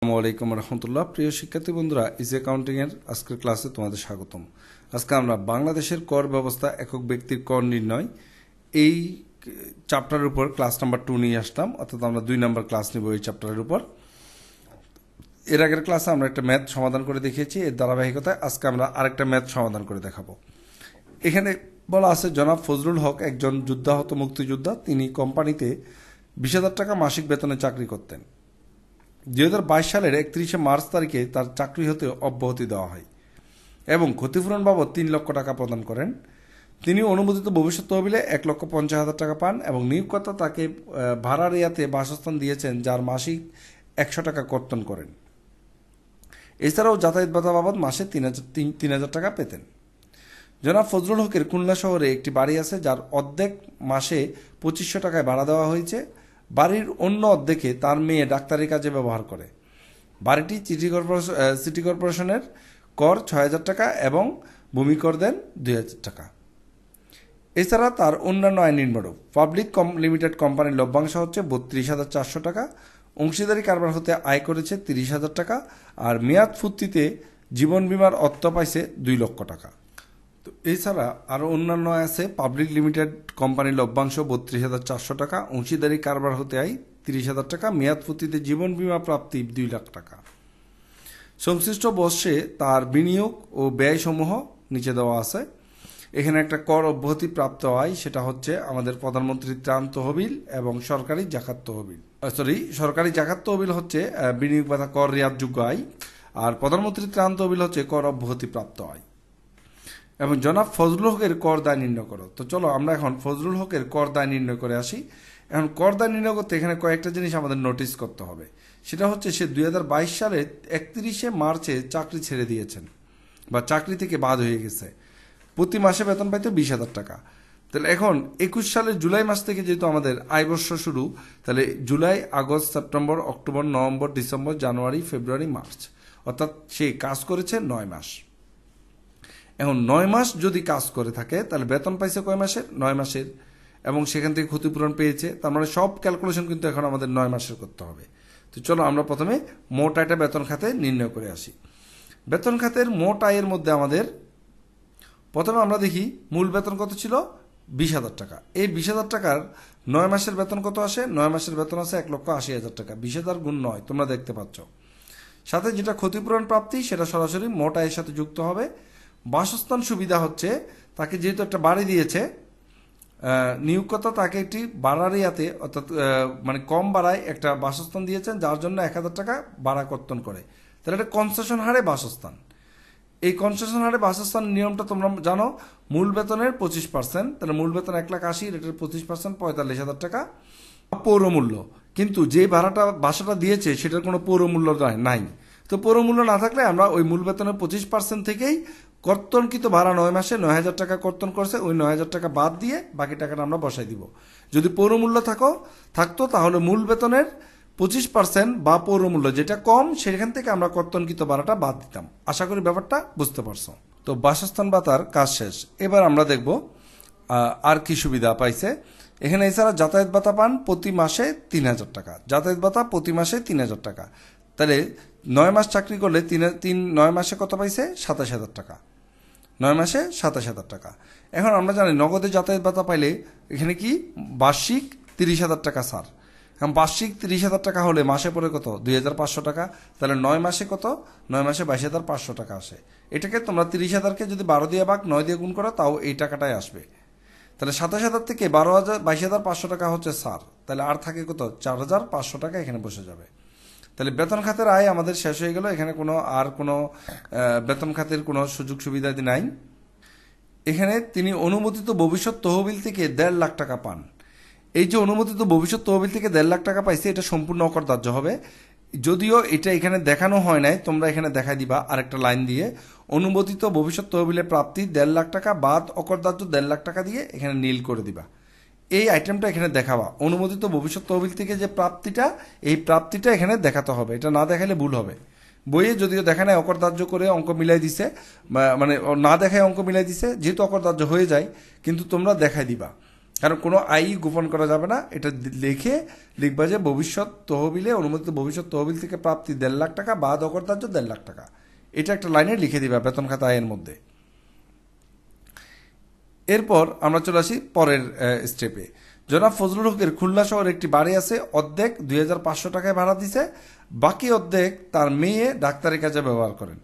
আসসালামু আলাইকুম রহমতুল্লাহ। প্রিয় শিক্ষার্থী বন্ধুরা, ইজি অ্যাকাউন্টিং এর আজকের ক্লাসে তোমাদের স্বাগতম। আজকে আমরা বাংলাদেশের কর ব্যবস্থা, একক ব্যক্তির কর নির্ণয়, এই চ্যাপ্টারের উপর ক্লাস নাম্বার 2 নিয়ে আসলাম, অর্থাৎ আমরা 2 নাম্বার ক্লাস নিব এই চ্যাপ্টারের উপর। এর আগের ক্লাসে আমরা একটা ম্যাথ সমাধান করে দেখিয়েছি, এর ধারাবাহিকতায় আজকে আমরা আরেকটা ম্যাথ সমাধান করে দেখাবো। এখানে বলা আছে, জনাব ফজলুল হক একজন যুদ্ধাহত মুক্তিযোদ্ধা। তিনি কোম্পানিতে 20,000 টাকা মাসিক বেতনে চাকরি করতেন। 2022 সালের 31শে মার্চ তারিখে তার চাকরি হতে অব্যাহতি দেওয়া হয় এবং ক্ষতিপূরণ বাবদ 3 লক্ষ টাকা প্রদান করেন। তিনি অনুমোদিত ভবিষ্যৎ তহবিলে 1,50,000 টাকা পান এবং নিয়োগকর্তা তাকে ভাড়ার ইয়াতে বাসস্থান দিয়েছেন, যার মাসিক 100 টাকা কর্তন করেন। এছাড়াও যাতায়াত ভাতা বাবদ মাসে 3,000 টাকা পেতেন। জনাব ফজলুল হকের খুলনা শহরে একটি বাড়ি আছে, যার অর্ধেক মাসে 2500 টাকায় ভাড়া দেওয়া হয়েছে। বাড়ির অন্য অর্ধেকে তার মেয়ে ডাক্তারি কাজে ব্যবহার করে। বাড়িটি সিটি কর্পোরেশনের কর 6,000 টাকা এবং ভূমি কর দেন 2,000 টাকা। এছাড়া তার অন্যান্য আয় নিম্নরূপ: পাবলিক লিমিটেড কোম্পানির লভ্যাংশ হচ্ছে 32,400 টাকা, অংশীদারি কারবার হতে আয় করেছে 30,000 টাকা, আর মেয়াদ ফুর্তিতে জীবন বীমার অর্থ পাইছে 2 লক্ষ টাকা। তো এছাড়া আরও অন্যান্য আছে: পাবলিক লিমিটেড কোম্পানির লভ্যাংশ 32,400 টাকা, অংশীদারি কারবার হতে আয় 30,000 টাকা, মেয়াদ ফুর্তিতে জীবন বীমা প্রাপ্তি 2 লাখ টাকা। সংশ্লিষ্ট বর্ষে তার বিনিয়োগ ও ব্যয়সমূহ নিচে দেওয়া আছে। এখানে একটা কর অব্যাহতি প্রাপ্ত আয়, সেটা হচ্ছে আমাদের প্রধানমন্ত্রীর ত্রাণ তহবিল এবং সরকারি জাকাত তহবিল। সরকারি জাকাত তহবিল হচ্ছে বিনিয়োগ ভাতা কর রেয়াতযোগ্য আয়, আর প্রধানমন্ত্রীর ত্রাণ তহবিল হচ্ছে কর অব্যাহতি প্রাপ্ত আয়। এবং জনাব ফজলুল হকের কর দায় নির্ণয় করো। তো চলো আমরা এখন ফজলুল হকের কর দায় নির্ণয় করে আসি। এখন কর দায় নির্ণয় করতে এখানে কয়েকটা জিনিস আমাদের নোটিস করতে হবে। সেটা হচ্ছে, সে 2022 সালের 31শে মার্চে চাকরি ছেড়ে দিয়েছেন বা চাকরি থেকে বাদ হয়ে গেছে। প্রতি মাসে বেতন পাইতো 20,000 টাকা। তাহলে এখন 21 সালের জুলাই মাস থেকে যেহেতু আমাদের আয়বর্ষ শুরু, তাহলে July, August, September, October, November, December, January, February, March, অর্থাৎ সে কাজ করেছে 9 মাস। এখন 9 মাস যদি কাজ করে থাকে, তাহলে বেতন পাইছে কয় মাসের? 9 মাসের, এবং সেখান থেকে ক্ষতিপূরণ পেয়েছে। তার মানে সব ক্যালকুলেশন কিন্তু এখন আমাদের 9 মাসের করতে হবে। তো চলো আমরা প্রথমে মোট আয়টা বেতন খাতে নির্ণয় করে আসি। বেতন খাতের মোট আয়ের মধ্যে আমাদের প্রথমে আমরা দেখি মূল বেতন কত ছিল? 20,000 টাকা। এই 20,000 টাকার 9 মাসের বেতন কত আসে? 9 মাসের বেতন আছে 1,80,000 টাকা। 20,000 গুণ 9 তোমরা দেখতে পাচ্ছ। সাথে যেটা ক্ষতিপূরণ প্রাপ্তি, সেটা সরাসরি মোট আয়ের সাথে যুক্ত হবে। বাসস্থান সুবিধা হচ্ছে, তাকে যেহেতু একটা বাড়ি দিয়েছে নিয়োগকর্তা, তাকে একটি ভাড়ার ইয়াতে, অর্থাৎ মানে কম ভাড়ায় একটা বাসস্থান দিয়েছেন, যার জন্য 1,000 টাকা ভাড়া কর্তন করে। তাহলে এটা কনসেশন হারে বাসস্থান। এই কনসেশন হারে বাসস্থান নিয়মটা তোমরা জানো, মূল বেতনের 25%। তাহলে মূল বেতন 1,80,000, এটার 25% 45,000 টাকা পৌরমূল্য। কিন্তু যে ভাড়াটা বাসাটা দিয়েছে সেটার কোনো পৌরমূল্য নাই। তো পৌরমূল্য না থাকলে আমরা ওই মূল বেতনের 25% থেকেই কর্তনকৃত ভাড়া 9 মাসে 9,000 টাকা কর্তন করছে, ওই 9,000 টাকা বাদ দিয়ে বাকি টাকাটা আমরা বসাই দিব। যদি পৌরমূল্য থাকতো তাহলে মূল বেতনের 25% বা পৌরমূল্য যেটা কম, সেখান থেকে আমরা কর্তনকৃত ভাড়াটা বাদ দিতাম। আশা করি ব্যাপারটা বুঝতে পারছো। তো বাসস্থান ভাতার কাজ শেষ। এবার আমরা দেখব আর কি সুবিধা পাইছে এখানে। এছাড়া যাতায়াত ভাতা পান প্রতি মাসে 3,000 টাকা। যাতায়াত ভাতা প্রতি মাসে 3,000 টাকা। তাহলে 9 মাস চাকরি করলে 9 মাসে কত পাইছে? 27,000 টাকা। 9 মাসে 27,000 টাকা। এখন আমরা জানি নগদে যাতায়াত ভাতা পাইলে এখানে কি বার্ষিক 30,000 টাকা ছাড়। এখন বার্ষিক 30,000 টাকা হলে মাসে পড়ে কত? 2,500 টাকা। তাহলে 9 মাসে কত? 9 মাসে 22,500 টাকা আসে। এটাকে তোমরা 30,000কে যদি 12 দিয়ে ভাগ 9 দিয়ে গুণ করো, তাও এই টাকাটাই আসবে। তাহলে 27,000 থেকে 22,500 টাকা হচ্ছে ছাড়। তাহলে আর থাকে কত? 4,500 টাকা এখানে বসে যাবে। তাহলে বেতন খাতের আয় আমাদের শেষ হয়ে গেল। এখানে কোনো বেতন খাতের কোনো সুযোগ সুবিধা নাই। এখানে তিনি অনুমোদিত ভবিষ্যৎ তহবিল থেকে 1.5 লাখ টাকা পান। এই যে অনুমোদিত ভবিষ্যৎ তহবিল থেকে 1.5 লাখ টাকা পাইছে, এটা সম্পূর্ণ অকরদার্য হবে। যদিও এটা এখানে দেখানো হয় নাই, তোমরা এখানে দেখাই দিবা আরেকটা লাইন দিয়ে, অনুমোদিত ভবিষ্যৎ তহবিলের প্রাপ্তি 1.5 লাখ টাকা বাদ অকরদার্য 1.5 লাখ টাকা দিয়ে এখানে নীল করে দিবা। এই আইটেমটা এখানে দেখাবা। অনুমোদিত ভবিষ্যৎ তহবিল থেকে যে প্রাপ্তিটা, এই প্রাপ্তিটা এখানে দেখাতে হবে। এটা না দেখালে ভুল হবে। বইয়ে যদিও দেখা নাই, অকরদার্য করে অঙ্ক মিলাই দিছে, মানে না দেখায় অঙ্ক মিলাই দিছে, যেহেতু অকরদার্য হয়ে যায়, কিন্তু তোমরা দেখাই দিবা। কারণ কোনো আয়ই গোপন করা যাবে না। এটা লিখবা যে ভবিষ্যৎ তহবিলে অনুমোদিত ভবিষ্যৎ তহবিল থেকে প্রাপ্তি 1.5 লাখ টাকা বা অকর্তব্য 1.5 লাখ টাকা, এটা একটা লাইনে লিখে দিবা বেতন খাতা আয়ের মধ্যে। এরপর আমরা চলে আসি পরের স্টেপে। জনাব ফজলুল হকের খুলনা শহরে একটি বাড়ি আছে, অর্ধেক 2500 টাকায় ভাড়া দিছে, বাকি অর্ধেক তার মেয়ে ডাক্তারি কাজে ব্যবহার করেন,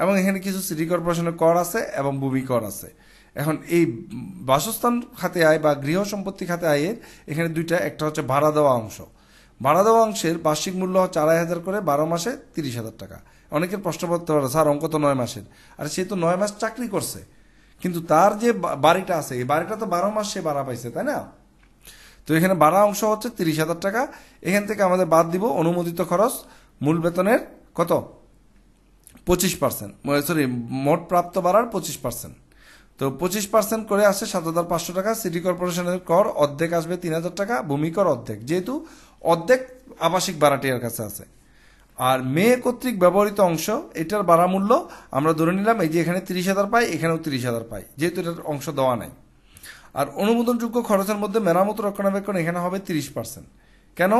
এবং এখানে কিছু সিটি কর্পোরেশনের কর আছে এবং ভূমি কর আছে। এখন এই বাসস্থান খাতে আয় বা গৃহ সম্পত্তি খাতে আয়ের এখানে দুইটা, একটা হচ্ছে ভাড়া দেওয়া অংশ। ভাড়া দেওয়া অংশের বার্ষিক মূল্য হচ্ছে 2,500 করে, 12 মাসে 30,000 টাকা। অনেকের প্রশ্ন করতে পারে, স্যার অঙ্ক তো 9 মাসের। আর সে তো 9 মাস চাকরি করছে, কিন্তু তার যে বাড়িটা আছে এই বাড়িটা তো 12 মাস সে ভাড়া পাইছে, তাই না? তো এখানে ভাড়া অংশ হচ্ছে 30,000 টাকা। এখান থেকে আমাদের বাদ দিব অনুমোদিত খরচ, মূল বেতনের কত 25%, সরি মোট প্রাপ্ত ভাড়ার 25%। তো 25% করে আসে 7,500 টাকা। সিটি কর্পোরেশনের কর অর্ধেক আসবে 3,000 টাকা, ভূমি কর অর্ধেক, যেহেতু অর্ধেক আবাসিক ভাড়াটিয়ার কাছে আছে। আর মেয়ে কর্তৃক ব্যবহৃত অংশ, এটার ভাড়া মূল্য আমরা ধরে নিলাম এই যে এখানে 30,000 পাই, এখানেও 30,000 পাই, যেহেতু এটার অংশ দেওয়া নাই। আর অনুমোদনযোগ্য খরচের মধ্যে মেরামত রক্ষণাবেক্ষণ এখানে হবে 30%। কেন?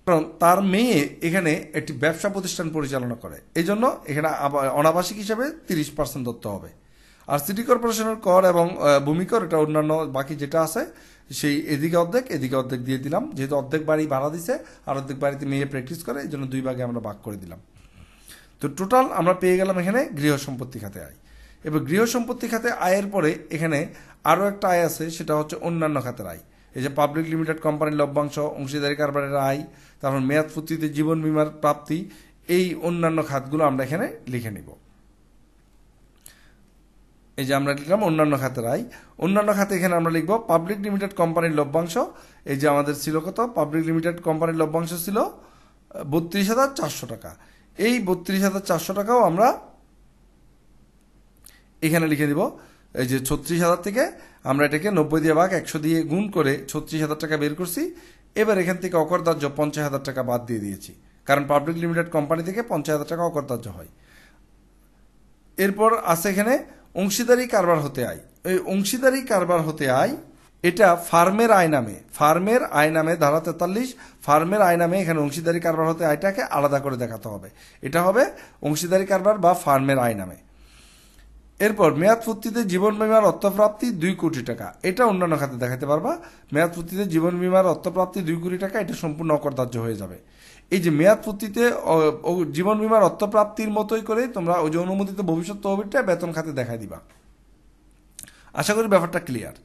কারণ তার মেয়ে এখানে একটি ব্যবসা প্রতিষ্ঠান পরিচালনা করে, এই জন্য এখানে অনাবাসিক হিসেবে 30% ধরতে হবে। আর সিটি কর্পোরেশনের কর এবং ভূমি কর, এটা অন্যান্য বাকি যেটা আছে সেই এদিকে অর্ধেক দিয়ে দিলাম, যেহেতু অর্ধেক বাড়ি ভাড়া দিছে আর অর্ধেক বাড়িতে মেয়ে প্র্যাকটিস করে, এই জন্য 2 ভাগে আমরা ভাগ করে দিলাম। তো টোটাল আমরা পেয়ে গেলাম এখানে গৃহ সম্পত্তি খাতে আয়। এবার গৃহ সম্পত্তি খাতে আয়ের পরে এখানে আরও একটা আয় আছে, সেটা হচ্ছে অন্যান্য খাতের আয়। এই যে পাবলিক লিমিটেড কোম্পানির লভ্যাংশ, অংশীদারি কারবারের আয়, তারপর মেয়াদ পূর্তিতে জীবন বীমার প্রাপ্তি, এই অন্যান্য খাতগুলো আমরা এখানে লিখে নিব। এই যে আমরা লিখলাম অন্যান্য খাতের আয়। অন্যান্য খাতে এখানে আমরা লিখব পাবলিক লিমিটেড কোম্পানির লভ্যাংশ। এই যে আমাদের ছিল কত, পাবলিক লিমিটেড কোম্পানির লভ্যাংশ ছিল 32,400 টাকা। এই 32,400 টাকাও আমরা এখানে লিখে দিব। এই যে 36,000 থেকে আমরা এটাকে 90 দিয়ে ভাগ 100 দিয়ে গুণ করে 36,000 টাকা বের করছি। এবার এখান থেকে অকরদার্য 50,000 টাকা বাদ দিয়ে দিয়েছি, কারণ পাবলিক লিমিটেড কোম্পানি থেকে 50,000 টাকা অকরদার্য হয়। এরপর আছে এখানে অংশীদারি কারবার হতে আয়। এই অংশীদারি কারবার হতে আয় এটা ফার্মের আয় নামে ধারা 43 ফার্মের আয় নামে এখানে অংশীদারি কারবার হতে আয়টাকে আলাদা করে দেখাতে হবে। এটা হবে অংশীদারি কারবার বা ফার্মের আয় নামে। এরপর মেয়াদ পূর্তিতে জীবন বীমার অর্থপ্রাপ্তি 2 কোটি টাকা, এটা অন্যান্য খাতে দেখাতে পারবা। মেয়াদ পূর্তিতে জীবন বীমার অর্থপ্রাপ্তি 2 কোটি টাকা, এটা সম্পূর্ণ অকরদার্য হয়ে যাবে। এই যে মেয়াদ পূর্তিতে জীবন বীমার অর্থপ্রাপ্তির মতোই করে তোমরা ওই যে অনুমোদিত ভবিষ্যৎ তহবিলটা বেতন খাতে দেখাই দিবা। আশা করি ব্যাপারটা ক্লিয়ার।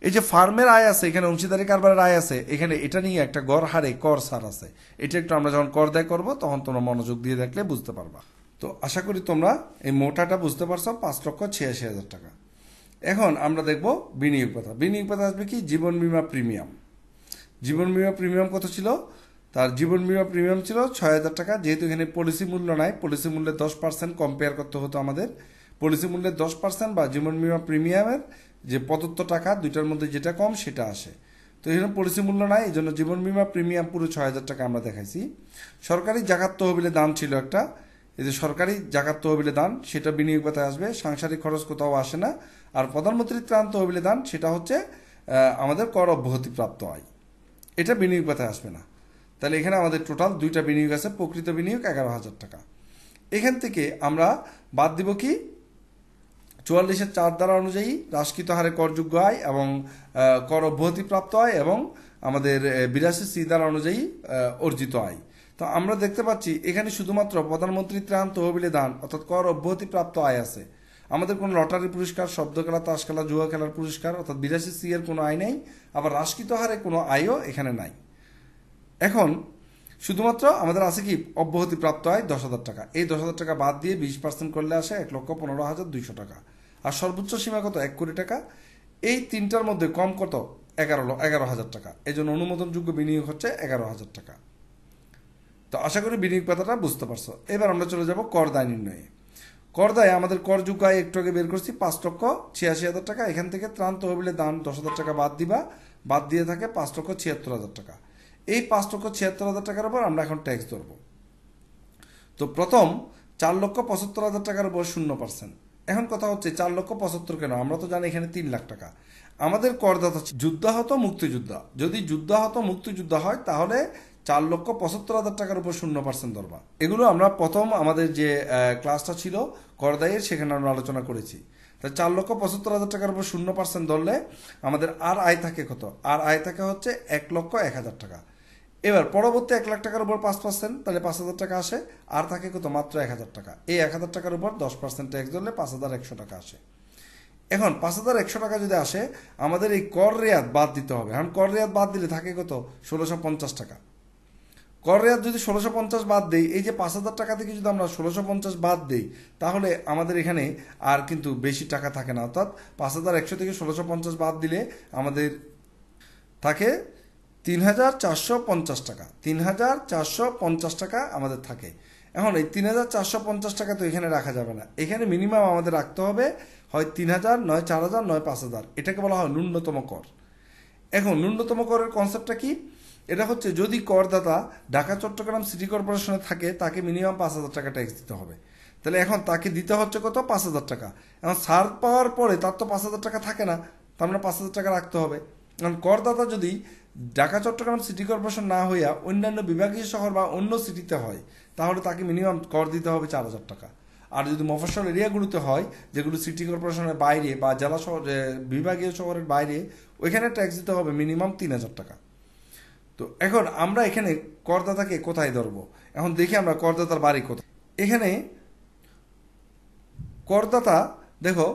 এই যে ফার্মের আয় আছে, এখানে অংশীদারি কারবারের আয় আছে, এখানে এটা নিয়ে একটা গড় হারে কর ছাড় আছে। এটা একটু আমরা যখন কর দায় করবো তখন তোমরা মনোযোগ দিয়ে দেখলে বুঝতে পারবা। তো আশা করি তোমরা এই মোটাটা বুঝতে পারছো, 5,86,000 টাকা। এখন আমরা দেখব বিনিয়োগ পাতা। বিনিয়োগ পাতা আসবে কি, জীবন বীমা প্রিমিয়াম। জীবন বীমা প্রিমিয়াম কত ছিল? তার জীবন বীমা প্রিমিয়াম ছিল 6,000 টাকা। যেহেতু এখানে পলিসি মূল্য নাই, পলিসি মূল্যের 10% কম্পেয়ার করতে হতো আমাদের। পলিসি মূল্যের 10% বা জীবন বীমা প্রিমিয়ামের যে প্রদত্ত টাকা, দুইটার মধ্যে যেটা কম সেটা আসে। তো এখানে পলিসি মূল্য নাই, এই জন্য জীবন বীমা প্রিমিয়াম পুরো 6,000 টাকা আমরা দেখাইছি। সরকারি জাকাত তহবিলে দান ছিল একটা, এই যে সরকারি জাকাত তহবিলে দান, সেটা বিনিয়োগ পাতায় আসবে। সাংসারিক খরচ কোথাও আসে না। আর প্রধানমন্ত্রী ত্রাণ তহবিলে দান, সেটা হচ্ছে আমাদের কর অব্যাহতি প্রাপ্ত আয়, এটা বিনিয়োগ পাতায় আসবে না। তাহলে এখানে আমাদের টোটাল দুইটা বিনিয়োগ আছে, প্রকৃত বিনিয়োগ 11,000 টাকা। এখান থেকে আমরা বাদ দিব কি, 44(4) ধারা অনুযায়ী হ্রাসকৃত হারে করযোগ্য আয় এবং কর অব্যাহতি প্রাপ্ত আয় এবং আমাদের 82(c) ধারা অনুযায়ী অর্জিত আয়। তো আমরা দেখতে পাচ্ছি এখানে শুধুমাত্র প্রধানমন্ত্রী ত্রাণ তহবিলে দান অর্থাৎ কর অব্যাহতি প্রাপ্ত আয় আছে। আমাদের কোনো লটারি পুরস্কার, শব্দ খেলা, তাস খেলা, জুয়া খেলার পুরস্কার অর্থাৎ 82(c) এর কোনো আয় নেই, আবার হ্রাসকৃত হারে কোনো আয়ও এখানে নাই। এখন শুধুমাত্র আমাদের আছে কি, অব্যাহতি প্রাপ্ত আয় 10,000 টাকা। এই 10,000 টাকা বাদ দিয়ে 20% করলে আসে 1,15,200 টাকা। আর সর্বোচ্চ সীমা কত, 1 কোটি টাকা। এই তিনটার মধ্যে কম কত, 11,000 টাকা। এই জন্য অনুমোদনযোগ্য বিনিয়োগ হচ্ছে 11,000 টাকা। তো আশা করি বিনিয়োগ পাতাটা বুঝতে পারছো। এবার আমরা চলে যাব কর দায় নির্ণয়ে। কর দায় আমাদের করযোগ্য আয় একটু আগে বের করছি 5,86,000 টাকা। এখান থেকে ত্রাণ তহবিলে দান 10,000 টাকা বাদ দিবা, বাদ দিয়ে থাকে 5,76,000 টাকা। এই 5,76,000 টাকার উপর আমরা এখন ট্যাক্স ধরব। তো প্রথম 4,75,000 টাকার উপর 0%, এখন কথা হচ্ছে 4,75,000 কেন? আমরা তো জানি এখানে 3 লাখ টাকা। আমাদের করদাতা যুদ্ধাহত মুক্তিযোদ্ধা, যদি যুদ্ধাহত মুক্তিযোদ্ধা হয় তাহলে 4,75,000 টাকার উপর 0% ধরবা। এগুলো আমরা প্রথম আমাদের যে ক্লাসটা ছিল করদায়ের, সেখানে আমরা আলোচনা করেছি। তাই 4,75,000 টাকার উপর 0% ধরলে আমাদের আর আয় থাকে কত? আর আয় থাকে হচ্ছে 1,01,000 টাকা। এবার পরবর্তী 1 লাখ টাকার উপর 5%, তাহলে 5,000 টাকা আসে। আর থাকে কত? মাত্র 1,000 টাকা। এই 1,000 টাকার উপর 10% ট্যাক্স ধরলে 5,100 টাকা আসে। এখন 5,100 টাকা যদি আসে, আমাদের এই কর রেয়াত বাদ দিতে হবে। এখন কর রেয়াত বাদ দিলে থাকে কত? 1,650 টাকা। কর রেয়াত যদি 1,650 বাদ দেই, এই যে 5,000 টাকা থেকে যদি আমরা 1,650 বাদ দেই, তাহলে আমাদের এখানে আর কিন্তু বেশি টাকা থাকে না। অর্থাৎ 5,100 থেকে 1,650 বাদ দিলে আমাদের থাকে 3,450 টাকা। 3,450 টাকা আমাদের থাকে। এখন এই 3,450 টাকা তো এখানে রাখা যাবে না। এখানে মিনিমাম আমাদের রাখতে হবে হয় 3,000, নয় 4,000, নয় 5,000। এটাকে বলা হয় ন্যূনতম কর। এখন ন্যূনতম করের কনসেপ্টটা কি? এটা হচ্ছে যদি করদাতা ঢাকা চট্টগ্রাম সিটি কর্পোরেশনে থাকে, তাকে মিনিমাম 5,000 টাকা ট্যাক্স দিতে হবে। তাহলে এখন তাকে দিতে হচ্ছে কত? 5,000 টাকা। এখন ছাড় পাওয়ার পরে তার তো 5,000 টাকা থাকে না, তার মানে 5,000 টাকা রাখতে হবে। কারণ করদাতা যদি ঢাকা চট্টগ্রাম সিটি কর্পোরেশন না হইয়া অন্যান্য বিভাগীয় শহর বা অন্য সিটিতে হয়, তাহলে তাকে মিনিমাম কর দিতে হবে 4,000 টাকা। আর যদি মফস্বল এরিয়াগুলোতে হয়, যেগুলো সিটি কর্পোরেশনের বাইরে বা জেলা শহর বিভাগীয় শহরের বাইরে, ওইখানে ট্যাক্স দিতে হবে মিনিমাম 3,000 টাকা। তো এখন আমরা এখানে করদাতাকে কোথায় ধরবো? এখন দেখি আমরা করদাতার বাড়ি কোথায়। এখানে করদাতা, দেখো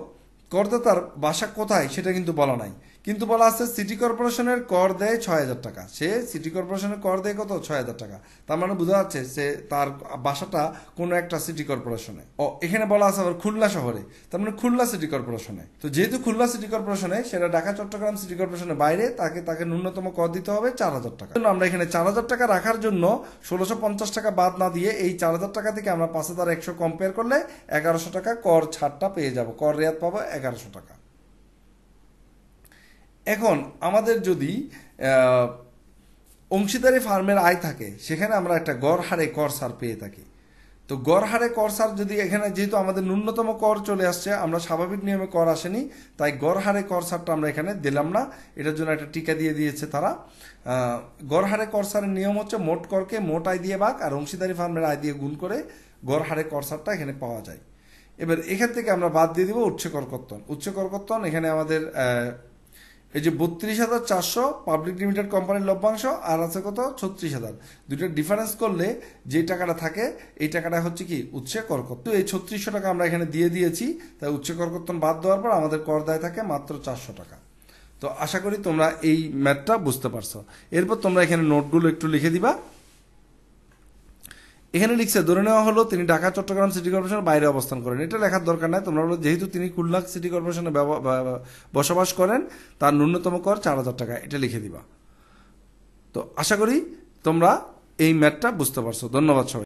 করদাতার বাসা কোথায় সেটা কিন্তু বলা নাই, কিন্তু বলা আছে সিটি কর্পোরেশনের কর দেয় 6,000 টাকা। সে সিটি কর্পোরেশনের কর দেয় কত? 6,000 টাকা। তার মানে বোঝা যাচ্ছে সে তার বাসাটা কোনো একটা সিটি কর্পোরেশনে। এখানে বলা আছে আবার খুলনা শহরে, তার মানে খুলনা সিটি কর্পোরেশনে। তো যেহেতু খুলনা সিটি কর্পোরেশনে, সেটা ঢাকা চট্টগ্রাম সিটি কর্পোরেশনের বাইরে, তাকে ন্যূনতম কর দিতে হবে 4,000 টাকা। আমরা এখানে 4,000 টাকা রাখার জন্য 1,650 টাকা বাদ না দিয়ে এই 4,000 টাকা থেকে আমরা 5,100 কম্পেয়ার করলে 1,100 টাকা কর ছাড়টা পেয়ে যাব, কর রেয়াত পাবো 1,100 টাকা। এখন আমাদের যদি অংশীদারি ফার্মের আয় থাকে, সেখানে আমরা একটা গড় হারে কর ছাড় পেয়ে থাকি। তো গড় হারে কর ছাড় যদি এখানে, যেহেতু আমাদের ন্যূনতম কর চলে আসছে, আমরা স্বাভাবিক নিয়মে কর আসেনি, তাই গড় হারে কর ছাড়টা আমরা এখানে দিলাম না। এটার জন্য একটা টিকা দিয়ে দিয়েছে তারা। গড় হারে কর ছাড়ের নিয়ম হচ্ছে মোট করকে মোট আয় দিয়ে ভাগ আর অংশীদারি ফার্মের আয় দিয়ে গুণ করে গড় হারে কর ছাড়টা এখানে পাওয়া যায়। এবার এখান থেকে আমরা বাদ দিয়ে দিব উচ্চ করকর্তন। উচ্চ করকর্তন এখানে আমাদের এই যে 32,400 পাবলিক লিমিটেড কোম্পানির লভ্যাংশ, আর আছে কত? 36,000। দুইটার ডিফারেন্স করলে যে টাকাটা থাকে, এই টাকাটা হচ্ছে কি? উচ্চ করকর্তন। এই 3600 টাকা আমরা এখানে দিয়ে দিয়েছি, তাই উচ্চ করকর্তন বাদ দেওয়ার পর আমাদের কর দায় থাকে মাত্র 400 টাকা। তো আশা করি তোমরা এই ম্যাথটা বুঝতে পারছো। এরপর তোমরা এখানে নোটগুলো একটু লিখে দিবা। এখানে লিখছে, ধরে নেওয়া হলো তিনি ঢাকা চট্টগ্রাম সিটি কর্পোরেশনের বাইরে অবস্থান করেন। এটা লেখার দরকার নাই, তোমরা বলো যেহেতু তিনি খুলনা সিটি কর্পোরেশনে বসবাস করেন, তার ন্যূনতম কর 4,000 টাকা, এটা লিখে দিবা। তো আশা করি তোমরা এই ম্যাথটা বুঝতে পারছো। ধন্যবাদ সবাই।